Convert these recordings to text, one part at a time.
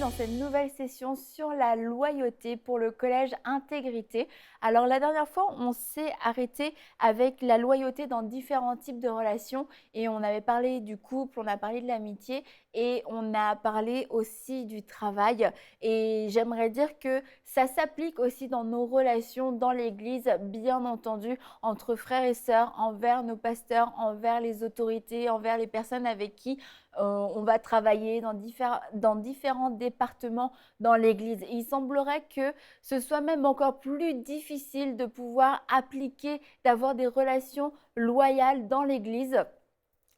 dans cette nouvelle session sur la loyauté pour le collège Intégrité. Alors la dernière fois, on s'est arrêté avec la loyauté dans différents types de relations et on avait parlé du couple, on a parlé de l'amitié et on a parlé aussi du travail. Et j'aimerais dire que ça s'applique aussi dans nos relations dans l'Église, bien entendu, entre frères et sœurs, envers nos pasteurs, envers les autorités, envers les personnes avec qui on va travailler dans différents départements dans l'Église. Il semblerait que ce soit même encore plus difficile de pouvoir appliquer, d'avoir des relations loyales dans l'Église.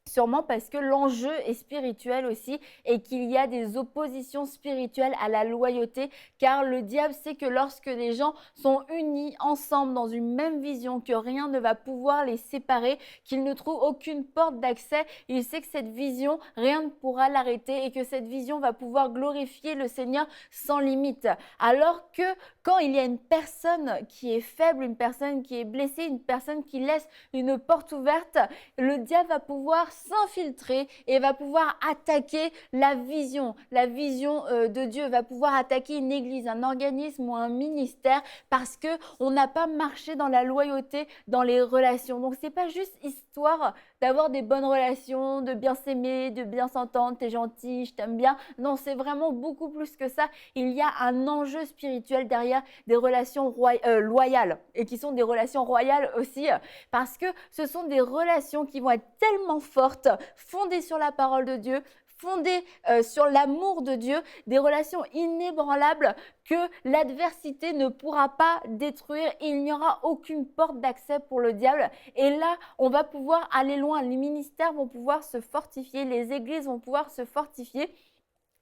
Sûrement parce que l'enjeu est spirituel aussi et qu'il y a des oppositions spirituelles à la loyauté, car le diable sait que lorsque les gens sont unis ensemble dans une même vision, que rien ne va pouvoir les séparer, qu'ils ne trouvent aucune porte d'accès, il sait que cette vision, rien ne pourra l'arrêter et que cette vision va pouvoir glorifier le Seigneur sans limite. Alors que quand il y a une personne qui est faible, une personne qui est blessée, une personne qui laisse une porte ouverte, le diable va pouvoir s'infiltrer et va pouvoir attaquer la vision de Dieu, va pouvoir attaquer une église, un organisme ou un ministère parce que on n'a pas marché dans la loyauté dans les relations. Donc c'est pas juste histoire d'avoir des bonnes relations, de bien s'aimer, de bien s'entendre, t'es gentil, je t'aime bien. Non, c'est vraiment beaucoup plus que ça. Il y a un enjeu spirituel derrière des relations loyales et qui sont des relations royales aussi parce que ce sont des relations qui vont être tellement fortes, fondées sur la parole de Dieu, fondées sur l'amour de Dieu, des relations inébranlables que l'adversité ne pourra pas détruire. Il n'y aura aucune porte d'accès pour le diable. Et là, on va pouvoir aller loin. Les ministères vont pouvoir se fortifier, les églises vont pouvoir se fortifier.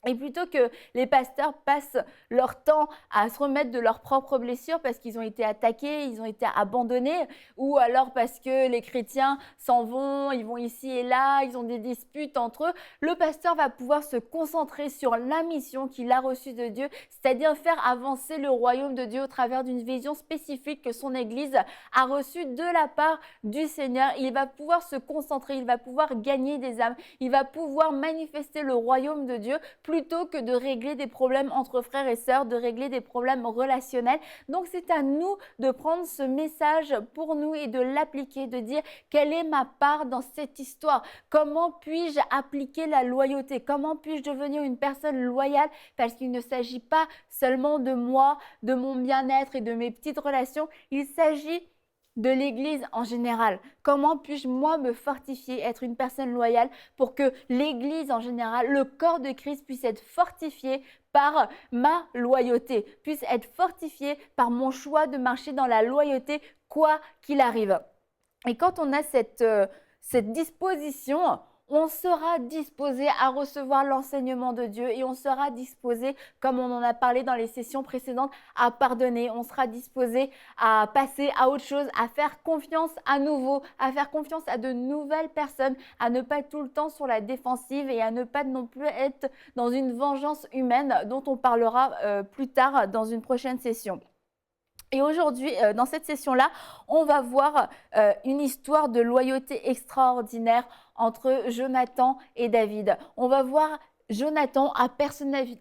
Et plutôt que les pasteurs passent leur temps à se remettre de leurs propres blessures parce qu'ils ont été attaqués, ils ont été abandonnés, ou alors parce que les chrétiens s'en vont, ils vont ici et là, ils ont des disputes entre eux, le pasteur va pouvoir se concentrer sur la mission qu'il a reçue de Dieu, c'est-à-dire faire avancer le royaume de Dieu au travers d'une vision spécifique que son Église a reçue de la part du Seigneur. Il va pouvoir se concentrer, il va pouvoir gagner des âmes, il va pouvoir manifester le royaume de Dieu plutôt que de régler des problèmes entre frères et sœurs, de régler des problèmes relationnels. Donc c'est à nous de prendre ce message pour nous et de l'appliquer, de dire quelle est ma part dans cette histoire, comment puis-je appliquer la loyauté, comment puis-je devenir une personne loyale, parce qu'il ne s'agit pas seulement de moi, de mon bien-être et de mes petites relations, il s'agit de l'Église en général. Comment puis-je, moi, me fortifier, être une personne loyale pour que l'Église en général, le corps de Christ puisse être fortifié par ma loyauté, puisse être fortifié par mon choix de marcher dans la loyauté, quoi qu'il arrive. Et quand on a cette disposition, on sera disposé à recevoir l'enseignement de Dieu et on sera disposé, comme on en a parlé dans les sessions précédentes, à pardonner. On sera disposé à passer à autre chose, à faire confiance à nouveau, à faire confiance à de nouvelles personnes, à ne pas être tout le temps sur la défensive et à ne pas non plus être dans une vengeance humaine dont on parlera plus tard dans une prochaine session. Et aujourd'hui, dans cette session-là, on va voir une histoire de loyauté extraordinaire entre Jonathan et David. On va voir Jonathan à personnifier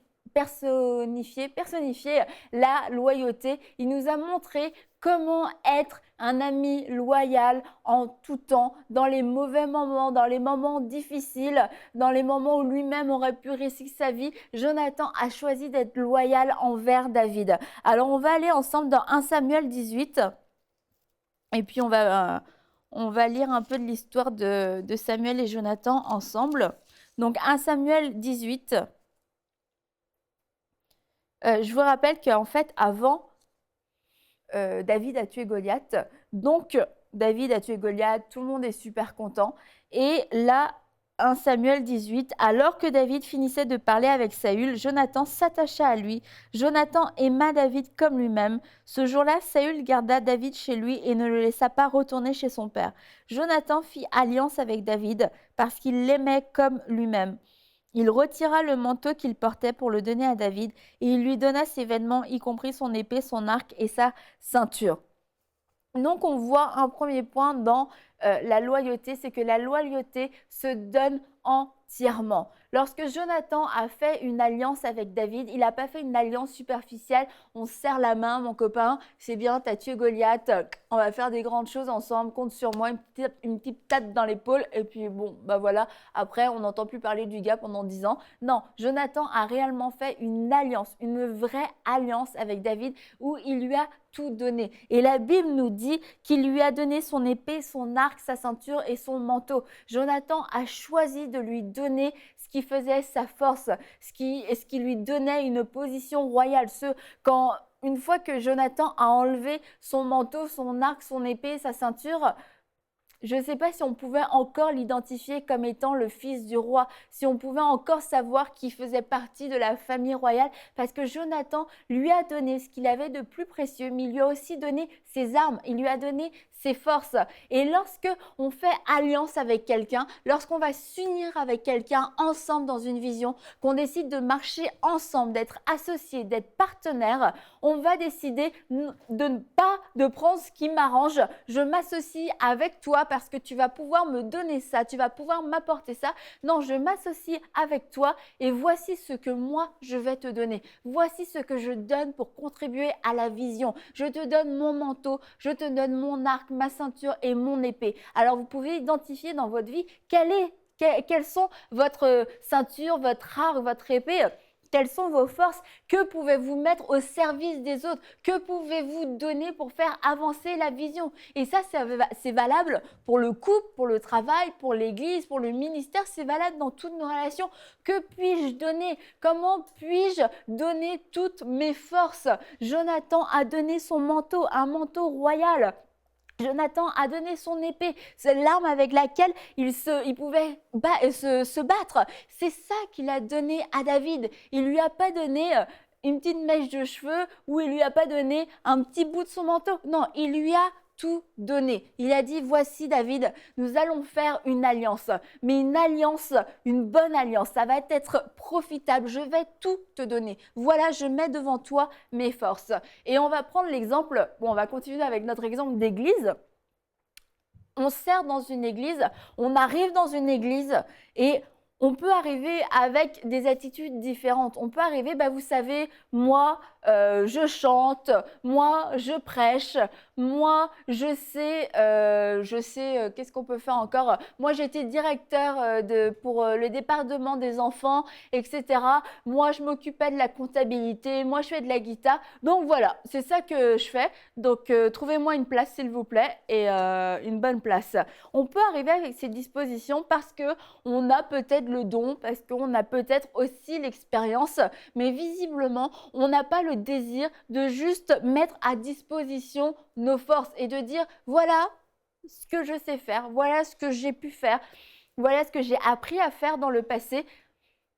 la loyauté. Il nous a montré comment être un ami loyal en tout temps, dans les mauvais moments, dans les moments difficiles, dans les moments où lui-même aurait pu risquer sa vie. Jonathan a choisi d'être loyal envers David. Alors, on va aller ensemble dans 1 Samuel 18 et puis on va lire un peu de l'histoire de Samuel et Jonathan ensemble. Donc, 1 Samuel 18. Je vous rappelle qu'en fait, avant, David a tué Goliath. Donc, David a tué Goliath, tout le monde est super content. Et là, 1 Samuel 18, alors que David finissait de parler avec Saül, Jonathan s'attacha à lui. Jonathan aima David comme lui-même. Ce jour-là, Saül garda David chez lui et ne le laissa pas retourner chez son père. Jonathan fit alliance avec David parce qu'il l'aimait comme lui-même. Il retira le manteau qu'il portait pour le donner à David et il lui donna ses vêtements, y compris son épée, son arc et sa ceinture. Donc on voit un premier point dans la loyauté, c'est que la loyauté se donne entièrement. Lorsque Jonathan a fait une alliance avec David, il n'a pas fait une alliance superficielle. On se serre la main, mon copain, c'est bien, t'as tué Goliath, on va faire des grandes choses ensemble, compte sur moi, une petite tape dans l'épaule, et puis bon, bah voilà, après on n'entend plus parler du gars pendant 10 ans. Non, Jonathan a réellement fait une alliance, une vraie alliance avec David, où il lui a tout donné. Et la Bible nous dit qu'il lui a donné son épée, son arc, sa ceinture et son manteau. Jonathan a choisi de lui donner ce qui faisait sa force, ce qui lui donnait une position royale. Quand une fois que Jonathan a enlevé son manteau, son arc, son épée, sa ceinture, je ne sais pas si on pouvait encore l'identifier comme étant le fils du roi, si on pouvait encore savoir qu'il faisait partie de la famille royale, parce que Jonathan lui a donné ce qu'il avait de plus précieux, mais il lui a aussi donné ses armes, il lui a donné ses forces. Et lorsque on fait alliance avec quelqu'un, lorsqu'on va s'unir avec quelqu'un ensemble dans une vision, qu'on décide de marcher ensemble, d'être associés, d'être partenaires, on va décider de ne pas de prendre ce qui m'arrange. Je m'associe avec toi parce que tu vas pouvoir me donner ça, tu vas pouvoir m'apporter ça. Non, je m'associe avec toi et voici ce que moi je vais te donner. Voici ce que je donne pour contribuer à la vision. Je te donne mon manteau, je te donne mon arc, ma ceinture et mon épée. Alors vous pouvez identifier dans votre vie quelles sont votre ceinture, votre arc, votre épée. Quelles sont vos forces? Que pouvez-vous mettre au service des autres? Que pouvez-vous donner pour faire avancer la vision? Et ça, c'est valable pour le couple, pour le travail, pour l'église, pour le ministère. C'est valable dans toutes nos relations. Que puis-je donner? Comment puis-je donner toutes mes forces? Jonathan a donné son manteau, un manteau royal. Jonathan a donné son épée, c'est l'arme avec laquelle il pouvait se battre. C'est ça qu'il a donné à David. Il ne lui a pas donné une petite mèche de cheveux ou il ne lui a pas donné un petit bout de son manteau. Non, il lui a tout donné. Il a dit, voici David, nous allons faire une alliance. Mais une alliance, une bonne alliance, ça va être profitable. Je vais tout te donner. Voilà, je mets devant toi mes forces. Et on va prendre l'exemple, on va continuer avec notre exemple d'église. On sert dans une église, on arrive dans une église et on peut arriver avec des attitudes différentes. On peut arriver, vous savez, moi, je chante, moi, je prêche, moi, je sais, qu'est-ce qu'on peut faire encore? Moi, j'étais directeur pour le département des enfants, etc. Moi, je m'occupais de la comptabilité, moi, je fais de la guitare. Donc voilà, c'est ça que je fais. Donc, trouvez-moi une place, s'il vous plaît, et une bonne place. On peut arriver avec ces dispositions parce qu'on a peut-être le don, parce qu'on a peut-être aussi l'expérience, mais visiblement, on n'a pas le désir de juste mettre à disposition nos forces et de dire voilà ce que je sais faire, voilà ce que j'ai pu faire, voilà ce que j'ai appris à faire dans le passé.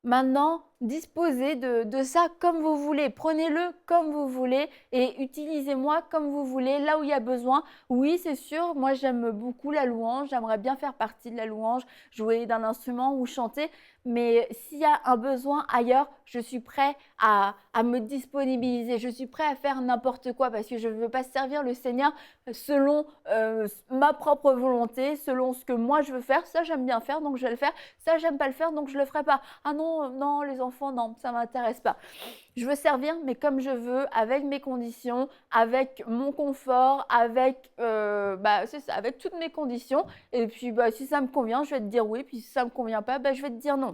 Maintenant, disposez de ça comme vous voulez. Prenez-le comme vous voulez et utilisez-moi comme vous voulez, là où il y a besoin. Oui, c'est sûr, moi j'aime beaucoup la louange. J'aimerais bien faire partie de la louange, jouer d'un instrument ou chanter. Mais s'il y a un besoin ailleurs, je suis prêt à me disponibiliser. Je suis prêt à faire n'importe quoi parce que je ne veux pas servir le Seigneur selon ma propre volonté, selon ce que moi je veux faire. Ça, j'aime bien faire, donc je vais le faire. Ça, j'aime pas le faire, donc je le ferai pas. Ah non, non, les enfants, non, ça m'intéresse pas. Je veux servir, mais comme je veux, avec mes conditions, avec mon confort, avec, c'est ça, avec toutes mes conditions. Et puis, si ça me convient, je vais te dire oui. Puis si ça me convient pas, je vais te dire non.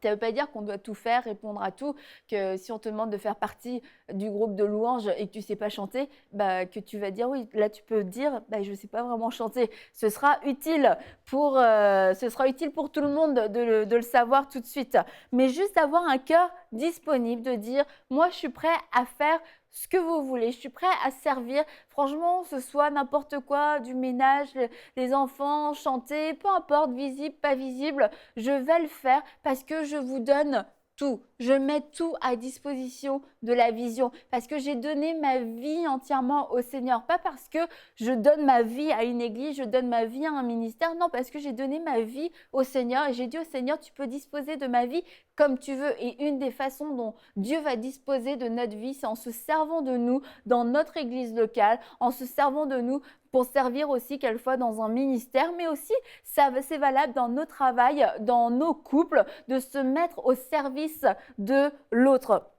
Ça ne veut pas dire qu'on doit tout faire, répondre à tout, que si on te demande de faire partie du groupe de louanges et que tu ne sais pas chanter, que tu vas dire oui. Là, tu peux dire, je ne sais pas vraiment chanter. Ce sera utile pour tout le monde de le savoir tout de suite. Mais juste avoir un cœur disponible, de dire, moi, je suis prêt à faire ce que vous voulez, je suis prêt à servir. Franchement, ce soit n'importe quoi, du ménage, les enfants, chanter, peu importe, visible, pas visible, je vais le faire parce que je vous donne tout. Je mets tout à disposition de la vision parce que j'ai donné ma vie entièrement au Seigneur. Pas parce que je donne ma vie à une église, je donne ma vie à un ministère. Non, parce que j'ai donné ma vie au Seigneur et j'ai dit au Seigneur, tu peux disposer de ma vie comme tu veux. Et une des façons dont Dieu va disposer de notre vie, c'est en se servant de nous dans notre église locale, en se servant de nous pour servir aussi quelquefois dans un ministère, mais aussi c'est valable dans nos travails, dans nos couples, de se mettre au service de l'autre.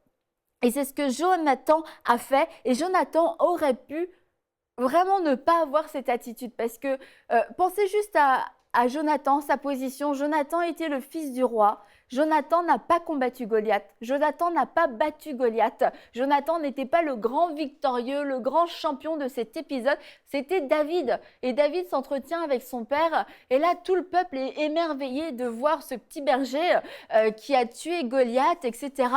Et c'est ce que Jonathan a fait, et Jonathan aurait pu vraiment ne pas avoir cette attitude, parce que pensez juste à Jonathan, sa position. Jonathan était le fils du roi. Jonathan n'a pas combattu Goliath. Jonathan n'a pas battu Goliath. Jonathan n'était pas le grand victorieux, le grand champion de cet épisode. C'était David. Et David s'entretient avec son père. Et là, tout le peuple est émerveillé de voir ce petit berger qui a tué Goliath, etc.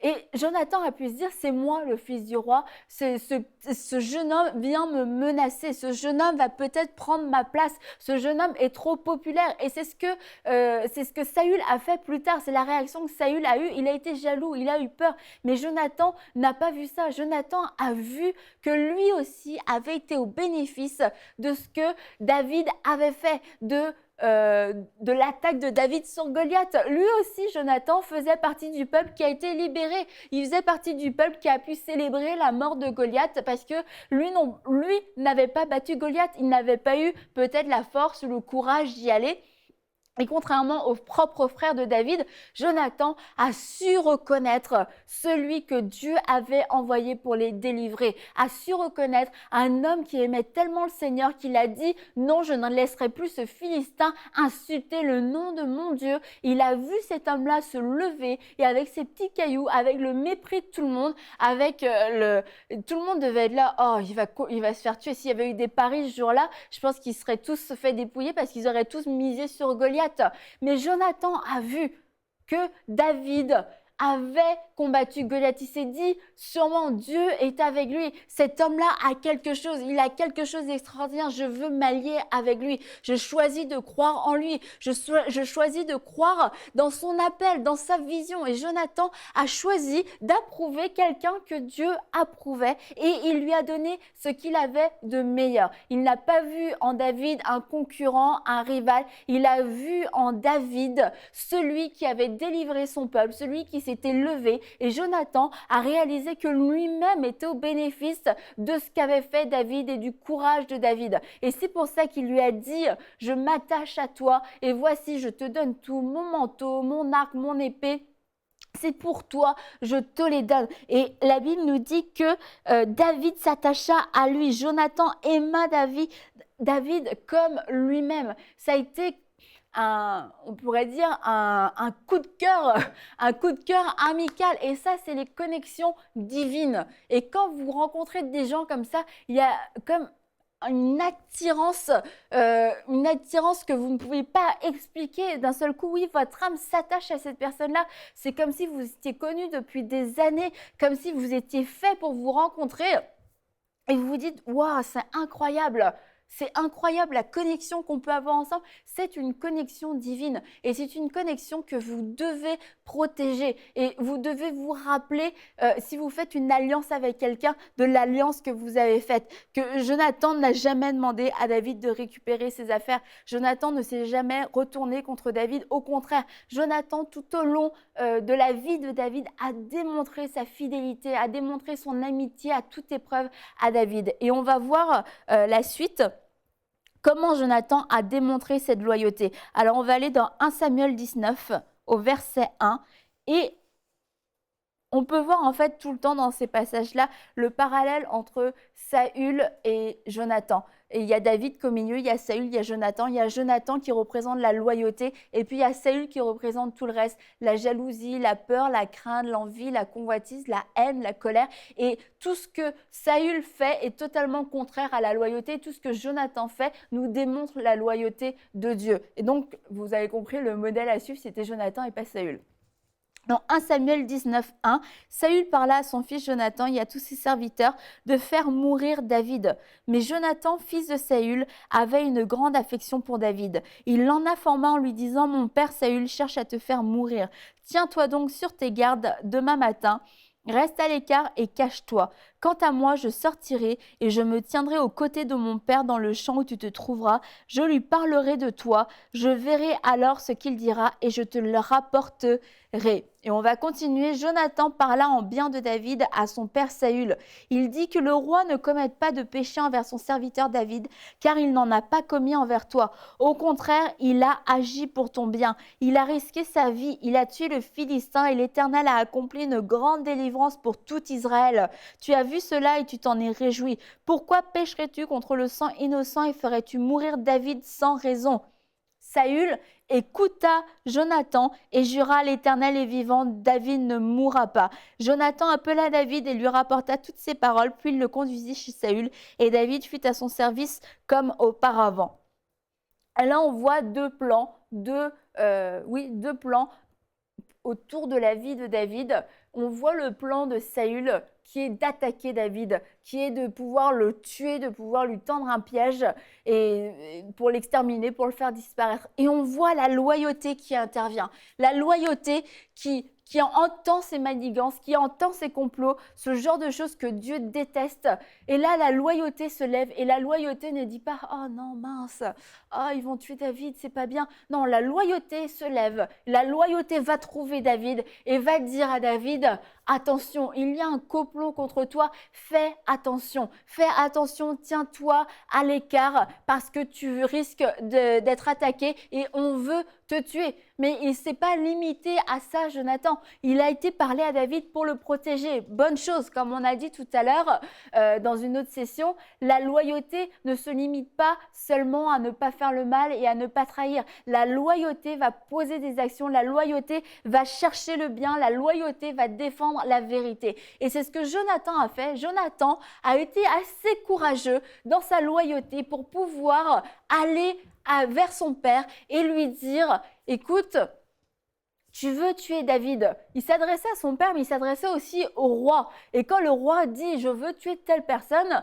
Et Jonathan a pu se dire, c'est moi le fils du roi, ce jeune homme vient me menacer, ce jeune homme va peut-être prendre ma place, ce jeune homme est trop populaire. Et c'est ce que Saül a fait plus tard, c'est la réaction que Saül a eue, il a été jaloux, il a eu peur. Mais Jonathan n'a pas vu ça, Jonathan a vu que lui aussi avait été au bénéfice de ce que David avait fait, de l'attaque de David sur Goliath. Lui aussi, Jonathan, faisait partie du peuple qui a été libéré. Il faisait partie du peuple qui a pu célébrer la mort de Goliath parce que lui n'avait pas battu Goliath. Il n'avait pas eu peut-être la force ou le courage d'y aller. Et contrairement au propre frère de David, Jonathan a su reconnaître celui que Dieu avait envoyé pour les délivrer, a su reconnaître un homme qui aimait tellement le Seigneur qu'il a dit « Non, je ne laisserai plus ce Philistin insulter le nom de mon Dieu ». Il a vu cet homme-là se lever et avec ses petits cailloux, avec le mépris de tout le monde, tout le monde devait être là « Oh, il va se faire tuer ». S'il y avait eu des paris ce jour-là, je pense qu'ils seraient tous fait dépouiller parce qu'ils auraient tous misé sur Goliath. Mais Jonathan a vu que David avait combattu Goliath. Il s'est dit, sûrement Dieu est avec lui. Cet homme-là a quelque chose, il a quelque chose d'extraordinaire. Je veux m'allier avec lui. Je choisis de croire en lui. Je choisis de croire dans son appel, dans sa vision. Et Jonathan a choisi d'approuver quelqu'un que Dieu approuvait et il lui a donné ce qu'il avait de meilleur. Il n'a pas vu en David un concurrent, un rival. Il a vu en David celui qui avait délivré son peuple, celui qui s'était levé. Et Jonathan a réalisé que lui-même était au bénéfice de ce qu'avait fait David et du courage de David. Et c'est pour ça qu'il lui a dit, je m'attache à toi et voici, je te donne tout, mon manteau, mon arc, mon épée. C'est pour toi, je te les donne. Et la Bible nous dit que David s'attacha à lui. Jonathan aima David comme lui-même. Ça a été on pourrait dire un coup de cœur, un coup de cœur amical. Et ça, c'est les connexions divines. Et quand vous rencontrez des gens comme ça, il y a comme une attirance que vous ne pouvez pas expliquer d'un seul coup. Oui, votre âme s'attache à cette personne-là. C'est comme si vous étiez connu depuis des années, comme si vous étiez fait pour vous rencontrer. Et vous vous dites, waouh, c'est incroyable. C'est incroyable la connexion qu'on peut avoir ensemble. C'est une connexion divine et c'est une connexion que vous devez protéger. Et vous devez vous rappeler, si vous faites une alliance avec quelqu'un, de l'alliance que vous avez faite. Que Jonathan n'a jamais demandé à David de récupérer ses affaires. Jonathan ne s'est jamais retourné contre David. Au contraire, Jonathan, tout au long de la vie de David, a démontré sa fidélité, a démontré son amitié à toute épreuve à David. Et on va voir la suite. Comment Jonathan a démontré cette loyauté? Alors, on va aller dans 1 Samuel 19, au verset 1. Et on peut voir en fait tout le temps dans ces passages-là le parallèle entre Saül et Jonathan. Et il y a David qu'au milieu, il y a Saül, il y a Jonathan qui représente la loyauté et puis il y a Saül qui représente tout le reste, la jalousie, la peur, la crainte, l'envie, la convoitise, la haine, la colère. Et tout ce que Saül fait est totalement contraire à la loyauté. Tout ce que Jonathan fait nous démontre la loyauté de Dieu. Et donc, vous avez compris, le modèle à suivre, c'était Jonathan et pas Saül. Dans 1 Samuel 19, 1, Saül parla à son fils Jonathan et à tous ses serviteurs de faire mourir David. Mais Jonathan, fils de Saül, avait une grande affection pour David. Il l'en informa en lui disant: Mon père Saül cherche à te faire mourir. Tiens-toi donc sur tes gardes demain matin. Reste à l'écart et cache-toi. Quant à moi, je sortirai et je me tiendrai aux côtés de mon père dans le champ où tu te trouveras. Je lui parlerai de toi. Je verrai alors ce qu'il dira et je te le rapporterai. Et on va continuer. Jonathan parla en bien de David à son père Saül. Il dit que le roi ne commette pas de péché envers son serviteur David, car il n'en a pas commis envers toi. Au contraire, il a agi pour ton bien. Il a risqué sa vie. Il a tué le Philistin et l'Éternel a accompli une grande délivrance pour tout Israël. Tu as vu cela et tu t'en es réjoui. Pourquoi pécherais-tu contre le sang innocent et ferais-tu mourir David sans raison? Saül écouta Jonathan et jura à l'Éternel est vivant, David ne mourra pas. Jonathan appela David et lui rapporta toutes ces paroles, puis il le conduisit chez Saül et David fut à son service comme auparavant. Et là, on voit deux plans autour de la vie de David. On voit le plan de Saül qui est d'attaquer David, qui est de pouvoir le tuer, de pouvoir lui tendre un piège et pour l'exterminer, pour le faire disparaître. Et on voit la loyauté qui intervient, la loyauté qui entend ses manigances, qui entend ses complots, ce genre de choses que Dieu déteste. Et là, la loyauté se lève et la loyauté ne dit pas « Oh non, mince, oh, ils vont tuer David, c'est pas bien ». Non, la loyauté se lève, la loyauté va trouver David et va dire à David « Attention, il y a un complot contre toi, fais attention, tiens-toi à l'écart parce que tu risques d'être attaqué et on veut te tuer. » Mais il ne s'est pas limité à ça, Jonathan. Il a été parlé à David pour le protéger. Bonne chose, comme on a dit tout à l'heure dans une autre session, la loyauté ne se limite pas seulement à ne pas faire le mal et à ne pas trahir. La loyauté va poser des actions, la loyauté va chercher le bien, la loyauté va défendre la vérité. Et c'est ce que Jonathan a fait. Jonathan a été assez courageux dans sa loyauté pour pouvoir aller vers son père et lui dire « Écoute, tu veux tuer David ?» Il s'adressait à son père, mais il s'adressait aussi au roi. Et quand le roi dit « Je veux tuer telle personne »,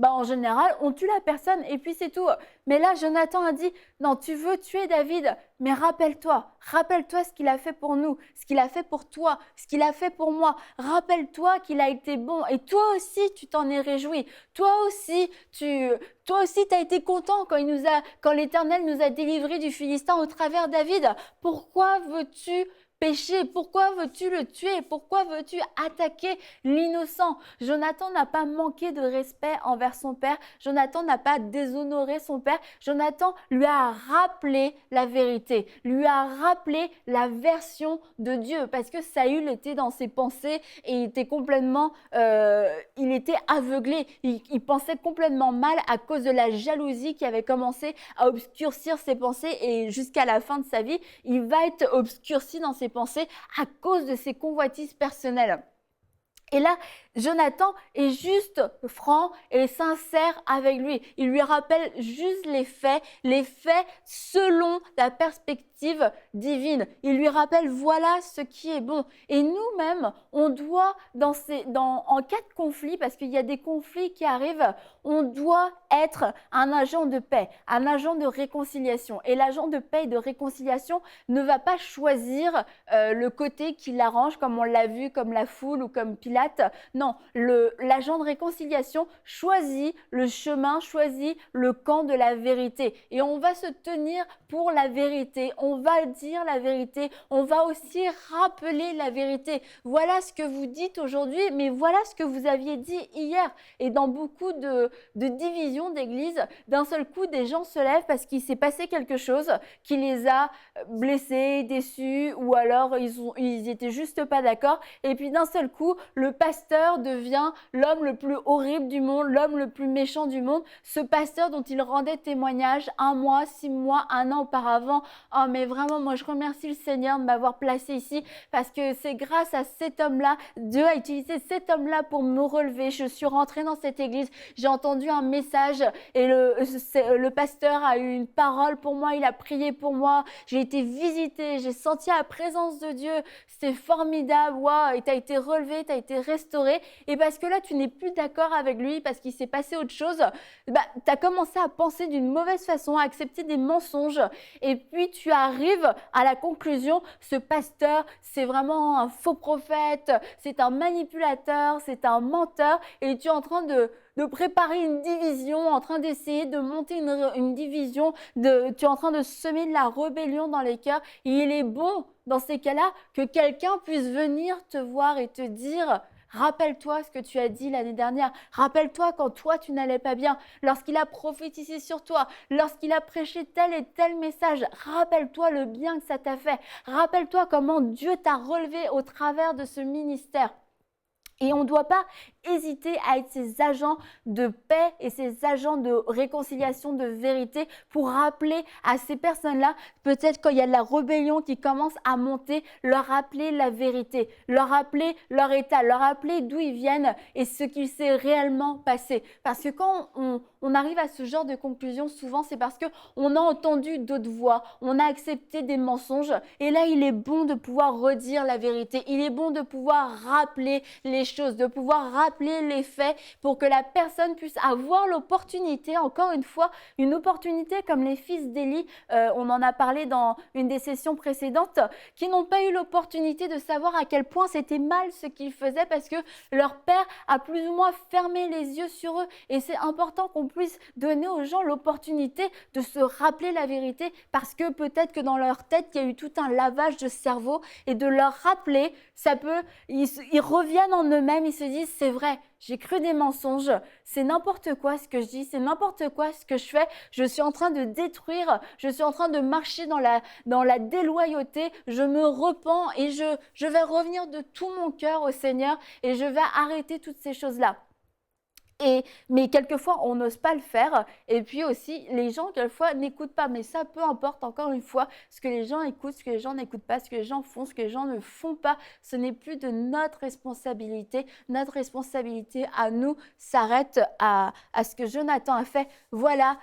en général, on tue la personne et puis c'est tout. Mais là, Jonathan a dit « Non, tu veux tuer David, mais rappelle-toi ce qu'il a fait pour nous, ce qu'il a fait pour toi, ce qu'il a fait pour moi. Rappelle-toi qu'il a été bon et toi aussi, tu t'en es réjoui. Toi aussi, tu as été content quand l'Éternel nous a délivrés du Philistin au travers David. Pourquoi veux-tu pécher? Pourquoi veux-tu le tuer? Pourquoi veux-tu attaquer l'innocent? » Jonathan n'a pas manqué de respect envers son père. Jonathan n'a pas déshonoré son père. Jonathan lui a rappelé la vérité, lui a rappelé la version de Dieu parce que Saül était dans ses pensées et il était il était aveuglé. Il pensait complètement mal à cause de la jalousie qui avait commencé à obscurcir ses pensées et jusqu'à la fin de sa vie, il va être obscurci dans ses pensées à cause de ses convoitises personnelles. Et là, Jonathan est juste franc et sincère avec lui. Il lui rappelle juste les faits selon la perspective divine. Il lui rappelle voilà ce qui est bon. Et nous-mêmes, on doit, en cas de conflit, parce qu'il y a des conflits qui arrivent, on doit être un agent de paix, un agent de réconciliation. Et l'agent de paix et de réconciliation ne va pas choisir le côté qui l'arrange, comme on l'a vu, comme la foule ou comme Pilate. Non, l'agent de réconciliation choisit le chemin, choisit le camp de la vérité. Et on va se tenir pour la vérité, on va dire la vérité, on va aussi rappeler la vérité. Voilà ce que vous dites aujourd'hui, mais voilà ce que vous aviez dit hier. Et dans beaucoup de divisions d'église, d'un seul coup, des gens se lèvent parce qu'il s'est passé quelque chose qui les a blessés, déçus, ou alors ils étaient juste pas d'accord. Et puis d'un seul coup, le pasteur pasteur devient l'homme le plus horrible du monde, l'homme le plus méchant du monde. Ce pasteur dont il rendait témoignage 1 mois, 6 mois, 1 an auparavant. Oh, mais vraiment, moi, je remercie le Seigneur de m'avoir placé ici parce que c'est grâce à cet homme-là, Dieu a utilisé cet homme-là pour me relever. Je suis rentrée dans cette église, j'ai entendu un message et le pasteur a eu une parole pour moi, il a prié pour moi, j'ai été visitée, j'ai senti la présence de Dieu, c'était formidable, waouh, et tu as été relevé, tu as été restauré. Et parce que là, tu n'es plus d'accord avec lui, parce qu'il s'est passé autre chose, bah, tu as commencé à penser d'une mauvaise façon, à accepter des mensonges. Et puis, tu arrives à la conclusion, ce pasteur, c'est vraiment un faux prophète, c'est un manipulateur, c'est un menteur. Et tu es en train de préparer une division, en train d'essayer de monter une division, tu es en train de semer de la rébellion dans les cœurs. Et il est bon, dans ces cas-là, que quelqu'un puisse venir te voir et te dire: rappelle-toi ce que tu as dit l'année dernière. Rappelle-toi quand toi, tu n'allais pas bien. Lorsqu'il a prophétisé sur toi, lorsqu'il a prêché tel et tel message, rappelle-toi le bien que ça t'a fait. Rappelle-toi comment Dieu t'a relevé au travers de ce ministère. Et on ne doit pas hésiter à être ces agents de paix et ces agents de réconciliation, de vérité, pour rappeler à ces personnes-là, peut-être quand il y a de la rébellion qui commence à monter, leur rappeler la vérité, leur rappeler leur état, leur rappeler d'où ils viennent et ce qu'il s'est réellement passé. Parce que quand on arrive à ce genre de conclusion, souvent c'est parce qu'on a entendu d'autres voix, on a accepté des mensonges, et là il est bon de pouvoir redire la vérité, il est bon de pouvoir rappeler les choses, de pouvoir rappeler les faits pour que la personne puisse avoir l'opportunité, encore une fois, une opportunité comme les fils d'Élie, on en a parlé dans une des sessions précédentes, qui n'ont pas eu l'opportunité de savoir à quel point c'était mal ce qu'ils faisaient parce que leur père a plus ou moins fermé les yeux sur eux. Et c'est important qu'on puisse donner aux gens l'opportunité de se rappeler la vérité parce que peut-être que dans leur tête, il y a eu tout un lavage de cerveau, et de leur rappeler, ça peut, ils reviennent en eux-mêmes, ils se disent: c'est vrai, j'ai cru des mensonges, c'est n'importe quoi ce que je dis, c'est n'importe quoi ce que je fais, je suis en train de détruire, je suis en train de marcher dans la déloyauté, je me repens et je vais revenir de tout mon cœur au Seigneur et je vais arrêter toutes ces choses-là. Mais quelquefois, on n'ose pas le faire. Et puis aussi, les gens, quelquefois, n'écoutent pas. Mais ça, peu importe, encore une fois, ce que les gens écoutent, ce que les gens n'écoutent pas, ce que les gens font, ce que les gens ne font pas, ce n'est plus de notre responsabilité. Notre responsabilité à nous s'arrête à ce que Jonathan a fait. Voilà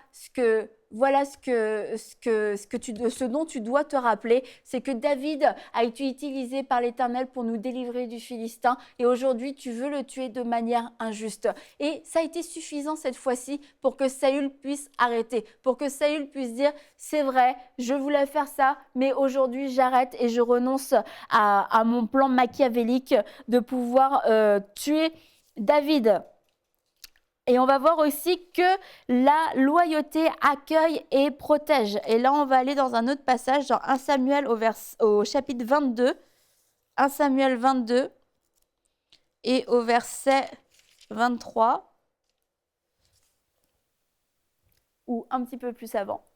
ce dont tu dois te rappeler, c'est que David a été utilisé par l'Éternel pour nous délivrer du Philistin, et aujourd'hui tu veux le tuer de manière injuste. Et ça a été suffisant cette fois-ci pour que Saül puisse arrêter, pour que Saül puisse dire: c'est vrai, je voulais faire ça, mais aujourd'hui j'arrête et je renonce à mon plan machiavélique de pouvoir tuer David. Et on va voir aussi que la loyauté accueille et protège. Et là, on va aller dans un autre passage, dans 1 Samuel au chapitre 22. 1 Samuel 22 et au verset 23. Ou un petit peu plus avant.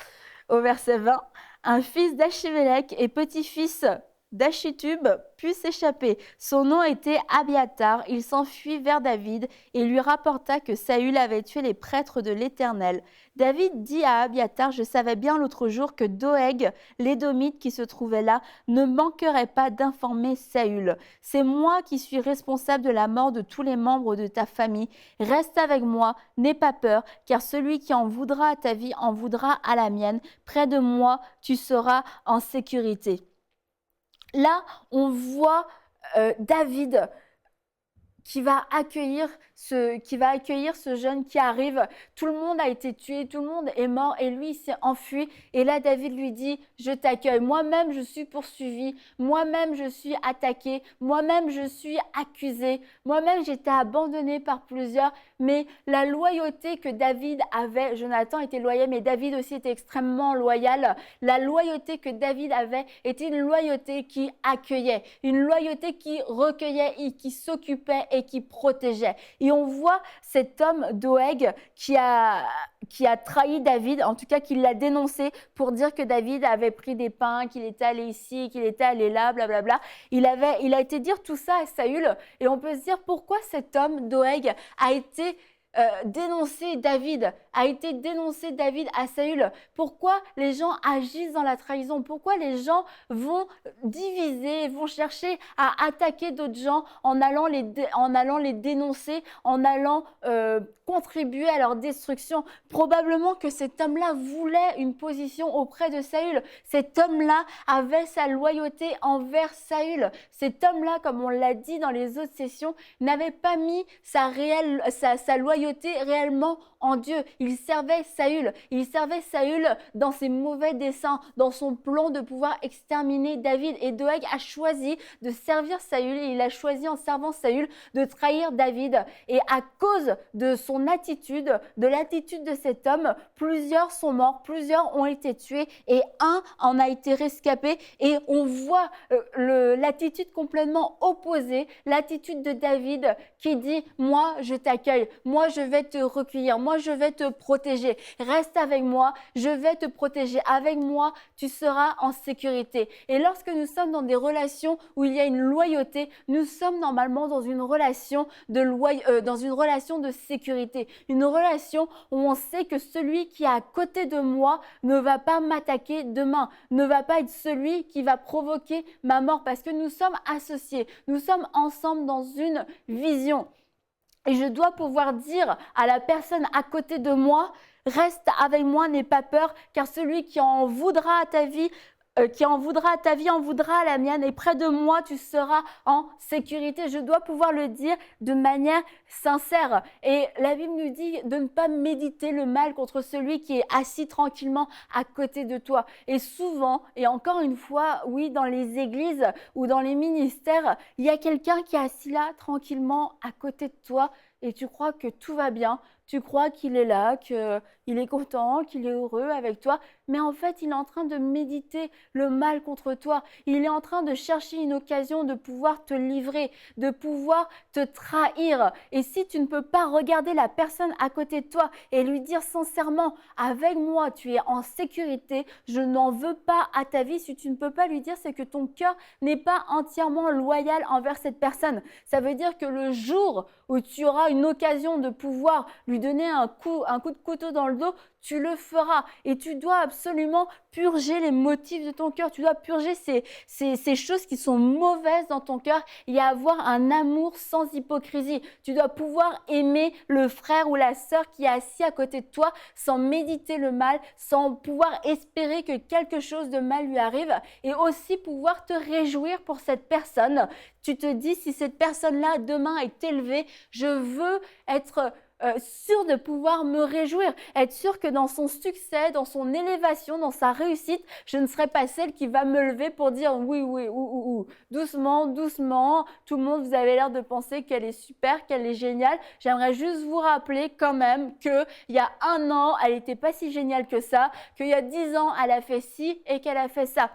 Au verset 20. Un fils d'Achimélec et petit-fils d'Achitub put s'échapper. Son nom était Abiatar. Il s'enfuit vers David et lui rapporta que Saül avait tué les prêtres de l'Éternel. David dit à Abiatar: je savais bien l'autre jour que Doeg, l'Édomite qui se trouvait là, ne manquerait pas d'informer Saül. C'est moi qui suis responsable de la mort de tous les membres de ta famille. Reste avec moi, n'aie pas peur, car celui qui en voudra à ta vie en voudra à la mienne. Près de moi, tu seras en sécurité. Là, on voit David qui va accueillir ce jeune qui arrive. Tout le monde a été tué, tout le monde est mort et lui il s'est enfui. Et là David lui dit: je t'accueille, moi-même je suis poursuivi, moi-même je suis attaqué, moi-même je suis accusé, moi-même j'étais abandonné par plusieurs. Mais la loyauté que David avait, Jonathan était loyal, mais David aussi était extrêmement loyal. La loyauté que David avait était une loyauté qui accueillait, une loyauté qui recueillait et qui s'occupait et qui protégeait. Et on voit cet homme Doeg qui a trahi David, en tout cas qui l'a dénoncé pour dire que David avait pris des pains, qu'il était allé ici, qu'il était allé là, blablabla. Il a été dire tout ça à Saül et on peut se dire pourquoi cet homme Doeg a été dénoncer David, à Saül. Pourquoi les gens agissent dans la trahison? Pourquoi les gens vont diviser, vont chercher à attaquer d'autres gens en allant les dénoncer, en allant contribuer à leur destruction? Probablement que cet homme-là voulait une position auprès de Saül. Cet homme-là avait sa loyauté envers Saül. Cet homme-là, comme on l'a dit dans les autres sessions, n'avait pas mis sa loyauté réellement en Dieu. Il servait Saül. Il servait Saül dans ses mauvais desseins, dans son plan de pouvoir exterminer David. Et Doeg a choisi de servir Saül et il a choisi en servant Saül de trahir David. Et à cause de son attitude, de l'attitude de cet homme, plusieurs sont morts, plusieurs ont été tués et un en a été rescapé. Et on voit l'attitude complètement opposée, l'attitude de David qui dit « Moi, je t'accueille, moi, je vais te recueillir, moi, je vais te protéger. Reste avec moi, je vais te protéger. Avec moi, tu seras en sécurité. » Et lorsque nous sommes dans des relations où il y a une loyauté, nous sommes normalement dans une relation de sécurité. Une relation où on sait que celui qui est à côté de moi ne va pas m'attaquer demain, ne va pas être celui qui va provoquer ma mort parce que nous sommes associés, nous sommes ensemble dans une vision. Et je dois pouvoir dire à la personne à côté de moi, reste avec moi, n'aie pas peur, car celui qui en voudra à ta vie, en voudra à la mienne, et près de moi, tu seras en sécurité. Je dois pouvoir le dire de manière sincère. Et la Bible nous dit de ne pas méditer le mal contre celui qui est assis tranquillement à côté de toi. Et souvent, et encore une fois, oui, dans les églises ou dans les ministères, il y a quelqu'un qui est assis là tranquillement à côté de toi et tu crois que tout va bien. Tu crois qu'il est là, qu'il est content, qu'il est heureux avec toi, mais en fait, il est en train de méditer le mal contre toi. Il est en train de chercher une occasion de pouvoir te livrer, de pouvoir te trahir. Et si tu ne peux pas regarder la personne à côté de toi et lui dire sincèrement, avec moi, tu es en sécurité, je n'en veux pas à ta vie, si tu ne peux pas lui dire, c'est que ton cœur n'est pas entièrement loyal envers cette personne. Ça veut dire que le jour où tu auras une occasion de pouvoir lui donner un coup de couteau dans le dos, tu le feras. Et tu dois absolument purger les motifs de ton cœur. Tu dois purger ces choses qui sont mauvaises dans ton cœur et avoir un amour sans hypocrisie. Tu dois pouvoir aimer le frère ou la sœur qui est assis à côté de toi sans méditer le mal, sans pouvoir espérer que quelque chose de mal lui arrive et aussi pouvoir te réjouir pour cette personne. Tu te dis, si cette personne-là demain est élevée, je veux être sûr de pouvoir me réjouir, être sûr que dans son succès, dans son élévation, dans sa réussite, je ne serai pas celle qui va me lever pour dire oui, doucement, doucement, tout le monde, vous avez l'air de penser qu'elle est super, qu'elle est géniale. J'aimerais juste vous rappeler quand même qu'il y a 1 an, elle n'était pas si géniale que ça, qu'il y a 10 ans, elle a fait ci et qu'elle a fait ça.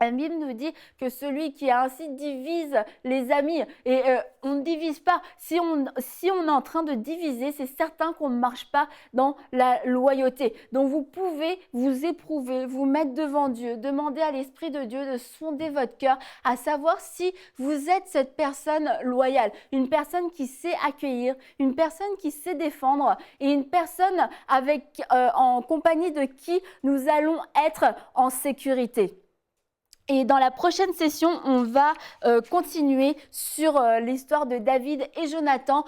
La Bible nous dit que celui qui ainsi divise les amis, et on ne divise pas. Si on est en train de diviser, c'est certain qu'on ne marche pas dans la loyauté. Donc vous pouvez vous éprouver, vous mettre devant Dieu, demander à l'Esprit de Dieu de sonder votre cœur, à savoir si vous êtes cette personne loyale, une personne qui sait accueillir, une personne qui sait défendre et une personne en compagnie de qui nous allons être en sécurité. Et dans la prochaine session, on va continuer sur l'histoire de David et Jonathan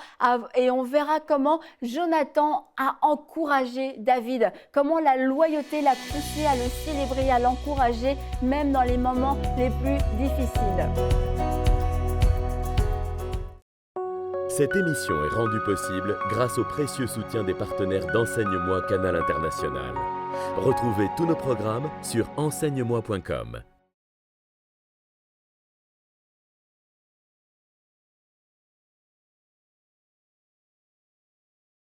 et on verra comment Jonathan a encouragé David, comment la loyauté l'a poussé à le célébrer, à l'encourager, même dans les moments les plus difficiles. Cette émission est rendue possible grâce au précieux soutien des partenaires d'Enseigne-moi Canal International. Retrouvez tous nos programmes sur enseigne-moi.com.